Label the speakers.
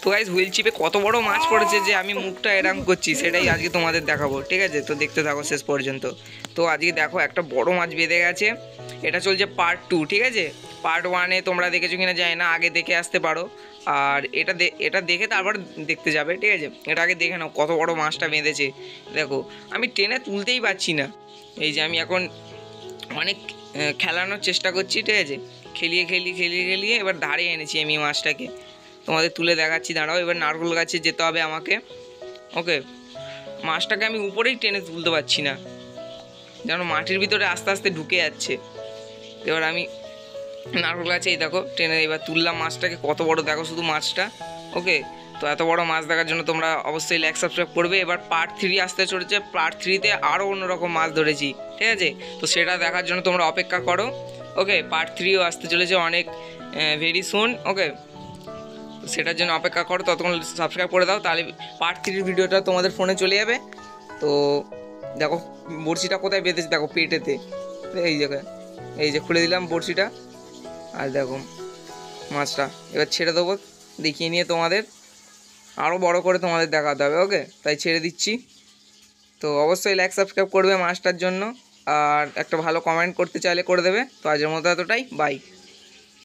Speaker 1: তো guys wheel চিপে কত বড় মাছ পড়েছে যে আমি মুখটা এরম করছি সেটাই আজকে তোমাদের দেখাবো, ঠিক আছে? তো দেখতে থাকো শেষ পর্যন্ত। তো আজকে দেখো একটা বড় মাছ বেঁধে গেছে। এটা চলছে পার্ট 2, ঠিক আছে? পার্ট 1-এ তোমরা দেখেছো কিনা জানি না, আগে দেখে আসতে পারো। আর এটা দেখে তারপর দেখতে যাবে, ঠিক আছে? এটা আগে দেখে নাও কত বড় মাছটা বেঁধেছে। দেখো আমি টেনে তুলতেই পারছি না। এই যে আমি এখন অনেক খেলানোর চেষ্টা করছি, ঠিক আছে? খেলিয়ে এবার ধারে এনেছি আমি মাছটাকে, তোমাদের তুলে দেখাচ্ছি। দাঁড়াও, এবার নারকেল গাছে যেতে হবে আমাকে। ওকে, মাছটাকে আমি উপরেই টেনে তুলতে পারছি না, যেন মাটির ভিতরে আস্তে আস্তে ঢুকে যাচ্ছে। এবার আমি নারকেল গাছে এই দেখো টেনে এবার তুললাম মাছটাকে। কত বড় দেখো শুধু মাছটা। ওকে, তো এত বড় মাছ দেখার জন্য তোমরা অবশ্যই লাইক সাবস্ক্রাইব করবে। এবার পার্ট 3 আসতে চলেছে। পার্ট 3-তে আরও অন্যরকম মাছ ধরেছি, ঠিক আছে? তো সেটা দেখার জন্য তোমরা অপেক্ষা করো। ওকে, পার্ট 3ও আসতে চলেছে অনেক ভেরি সুন। ওকে, সেটার জন্য অপেক্ষা করো, ততক্ষণ সাবস্ক্রাইব করে দাও, তাহলে পার্ট 3-র ভিডিওটা তোমাদের ফোনে চলে যাবে। তো দেখো বড়শিটা কোথায় বেঁধেছে, দেখো পেটেতে, এই জায়গায়। এই যে খুলে দিলাম বড়শিটা, আর দেখো মাছটা এবার ছেড়ে দেবো দেখিয়ে নিয়ে তোমাদের, আরও বড় করে তোমাদের দেখাতে হবে। ওকে, তাই ছেড়ে দিচ্ছি। তো অবশ্যই লাইক সাবস্ক্রাইব করবে মাছটার জন্য, আর একটা ভালো কমেন্ট করতে চাইলে করে দেবে। তো আজকের মতো এতটাই, বাই।